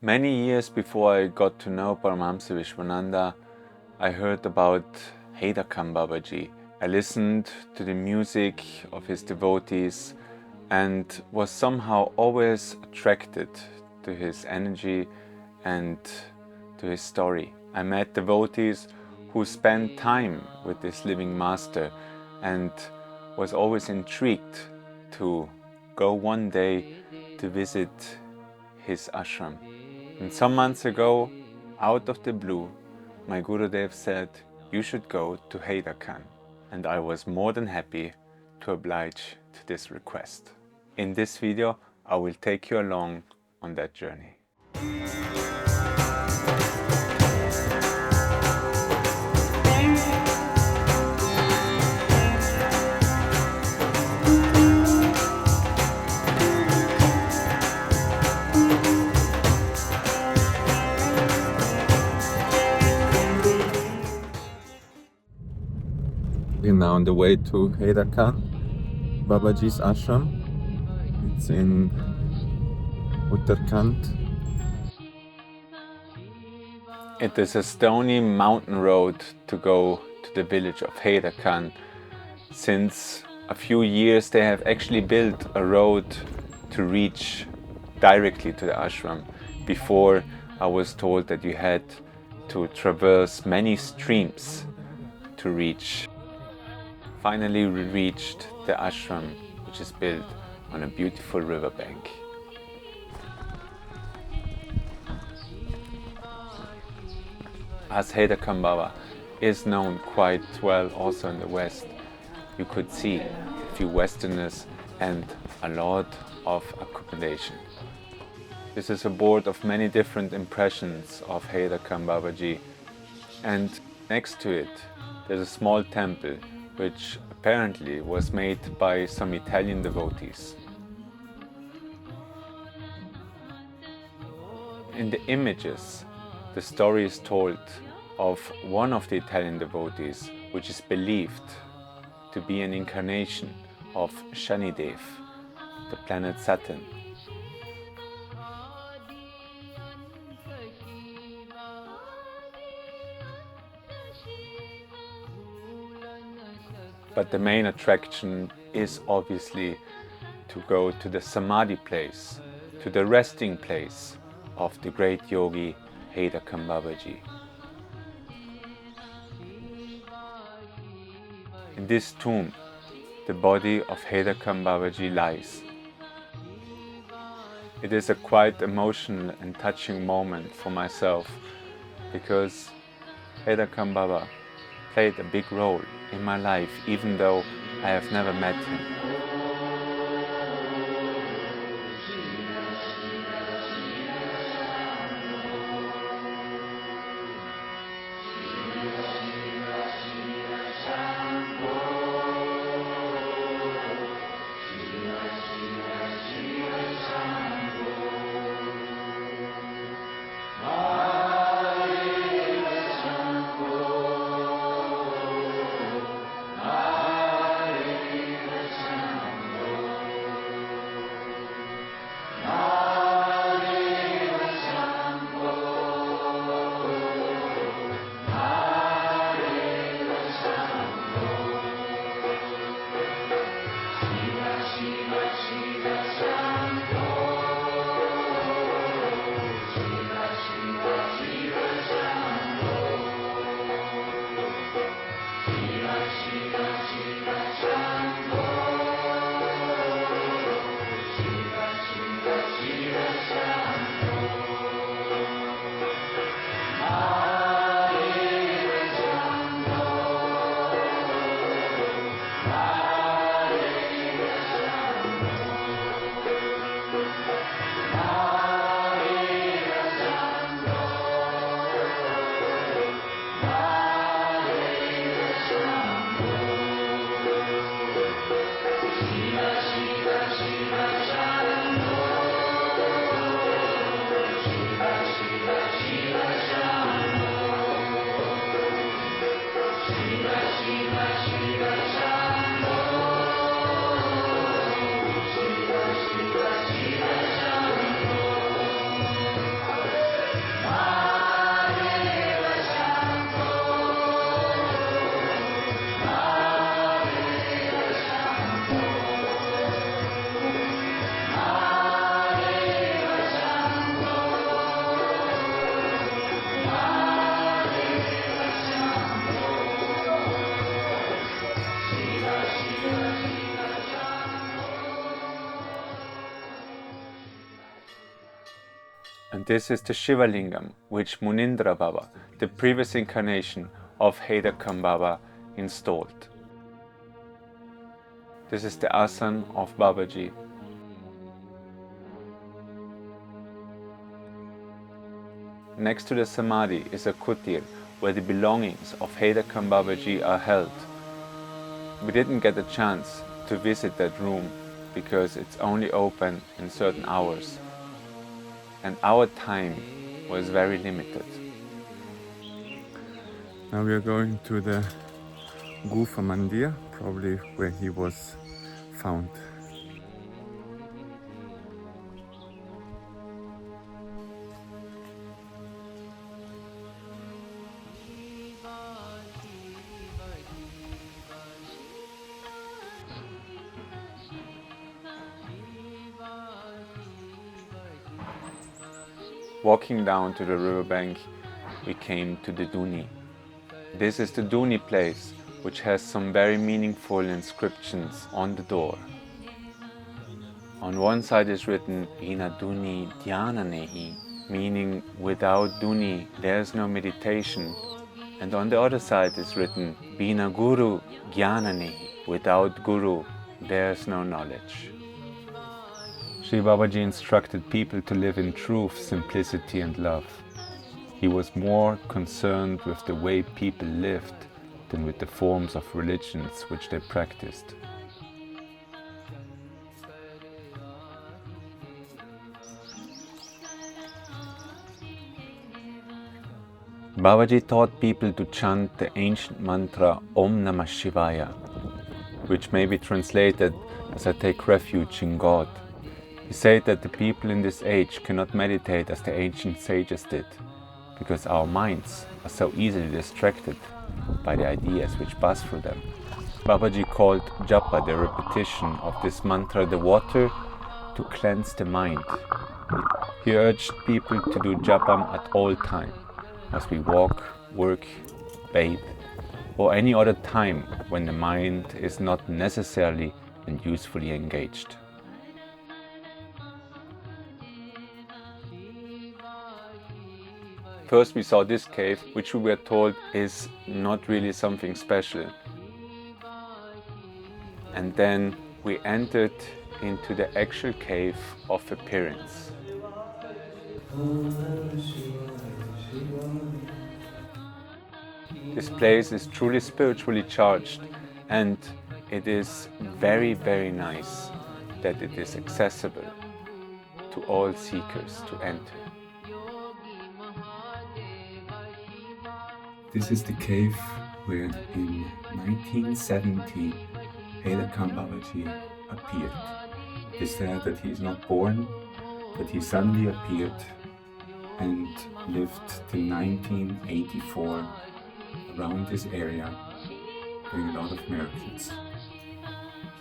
Many years before I got to know Paramahamsa Vishwananda, I heard about Haidakhan Babaji. I listened to the music of his devotees and was somehow always attracted to his energy and to his story. I met devotees who spent time with this living master and was always intrigued to go one day to visit his ashram. And some months ago, out of the blue, my Gurudev said, "You should go to Haidakhan." And I was more than happy to oblige to this request. In this video, I will take you along on that journey. We're now on the way to Haidakhan Babaji's Ashram. It's in Uttarakhand. It is a stony mountain road to go to the village of Haidakhan. Since a few years they have actually built a road to reach directly to the ashram. Before, I was told that you had to traverse many streams to reach. Finally, we reached the ashram, which is built on a beautiful riverbank. As Haidakhan Baba is known quite well also in the West, you could see a few Westerners and a lot of accommodation. This is a board of many different impressions of Haidakhan Babaji, and next to it there's a small temple which apparently was made by some Italian devotees. In the images, the story is told of one of the Italian devotees, which is believed to be an incarnation of Shanidev, the planet Saturn. But the main attraction is obviously to go to the samadhi place, to the resting place of the great yogi Haidakhan Babaji. In this tomb, the body of Haidakhan Babaji lies. It is a quite emotional and touching moment for myself, because Haidakhan Baba played a big role in my life, even though I have never met him. And this is the Shiva Lingam, which Munindra Baba, the previous incarnation of Haidakhan Baba, installed. This is the Asan of Babaji. Next to the samadhi is a kutir where the belongings of Haidakhan Babaji are held. We didn't get a chance to visit that room because it's only open in certain hours, and our time was very limited. Now we are going to the Gufa Mandir, probably where he was found. Walking down to the riverbank, we came to the Duni. This is the Duni place, which has some very meaningful inscriptions on the door. On one side is written, Vina Duni Dhyana Nehi, meaning without Duni there's no meditation. And on the other side is written, Vina Guru Jnana Nehi, without Guru there's no knowledge. Sri Babaji instructed people to live in truth, simplicity and love. He was more concerned with the way people lived than with the forms of religions which they practiced. Babaji taught people to chant the ancient mantra Om Namah Shivaya, which may be translated as I take refuge in God. He said that the people in this age cannot meditate as the ancient sages did, because our minds are so easily distracted by the ideas which pass through them. Babaji called japa, the repetition of this mantra, the water to cleanse the mind. He urged people to do japam at all time, as we walk, work, bathe, or any other time when the mind is not necessarily and usefully engaged. First we saw this cave, which we were told is not really something special. And then we entered into the actual cave of appearance. This place is truly spiritually charged, and it is very, very nice that it is accessible to all seekers to enter. This is the cave where in 1970 Haidakhan Babaji appeared. It is said that he is not born, but he suddenly appeared and lived till 1984 around this area, doing a lot of miracles.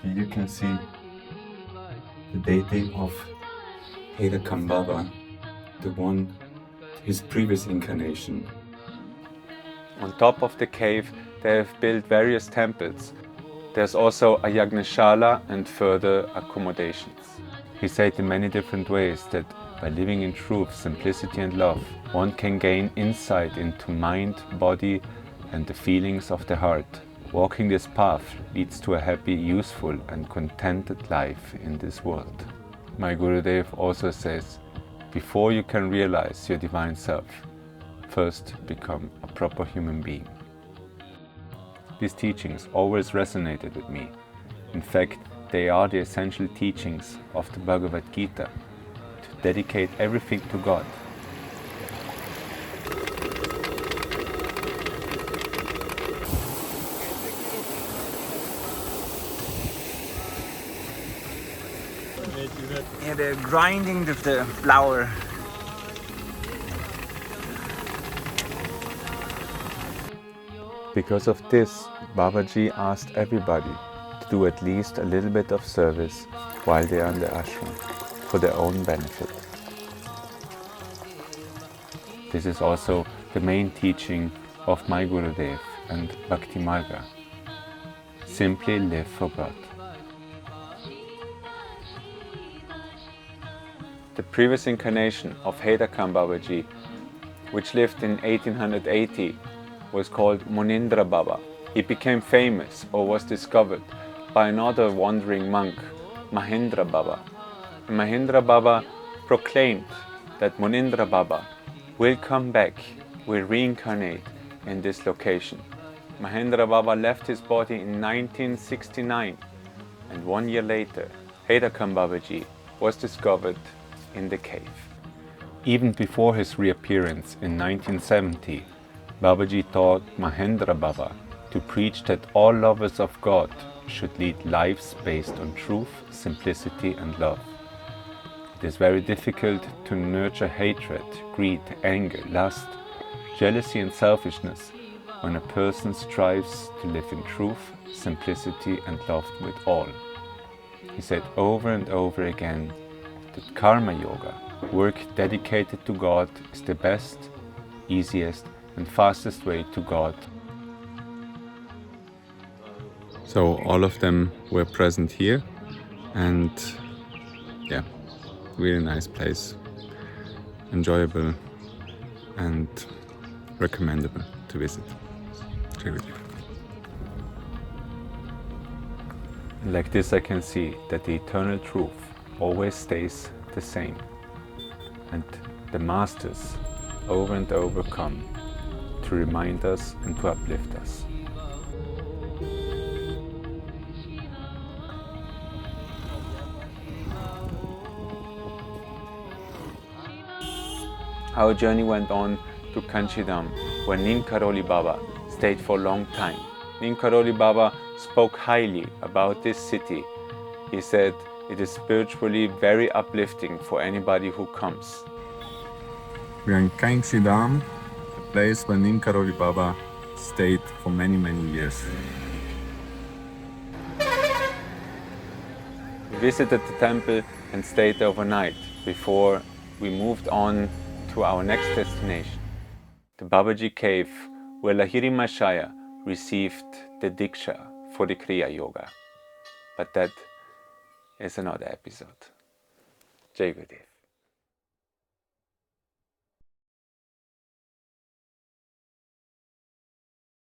Here you can see the dating of Haidakhan Baba, the one, his previous incarnation. On top of the cave, they have built various temples. There's also a Yagneshala and further accommodations. He said in many different ways that by living in truth, simplicity and love, one can gain insight into mind, body and the feelings of the heart. Walking this path leads to a happy, useful and contented life in this world. My Gurudev also says, before you can realize your divine self, first become a proper human being. These teachings always resonated with me. In fact, they are the essential teachings of the Bhagavad Gita, to dedicate everything to God. Yeah, they're grinding with the flour. Because of this, Babaji asked everybody to do at least a little bit of service while they are in the ashram, for their own benefit. This is also the main teaching of my Gurudev and Bhakti Marga. Simply live for God. The previous incarnation of Haidakhan Babaji, which lived in 1880, was called Munindra Baba. He became famous or was discovered by another wandering monk, Mahendra Baba. And Mahendra Baba proclaimed that Munindra Baba will come back, will reincarnate in this location. Mahendra Baba left his body in 1969, and 1 year later, Haidakhan Babaji was discovered in the cave. Even before his reappearance in 1970, Babaji taught Mahendra Baba to preach that all lovers of God should lead lives based on truth, simplicity and love. It is very difficult to nurture hatred, greed, anger, lust, jealousy and selfishness when a person strives to live in truth, simplicity and love with all. He said over and over again that karma yoga, work dedicated to God, is the best, easiest and fastest way to God. So all of them were present here, and yeah, really nice place, enjoyable and recommendable to visit. Like this I can see that the eternal truth always stays the same, and the masters over and over come to remind us and to uplift us. Our journey went on to Kainchi Dham, where Ninkaroli Baba stayed for a long time. Ninkaroli Baba spoke highly about this city. He said it is spiritually very uplifting for anybody who comes. We are in Kainchi Dham, a place where Ninkaroli Baba stayed for many, many years. We visited the temple and stayed overnight before we moved on to our next destination, the Babaji cave, where Lahiri Mashaya received the Diksha for the Kriya Yoga. But that is another episode. Jai Gurudev.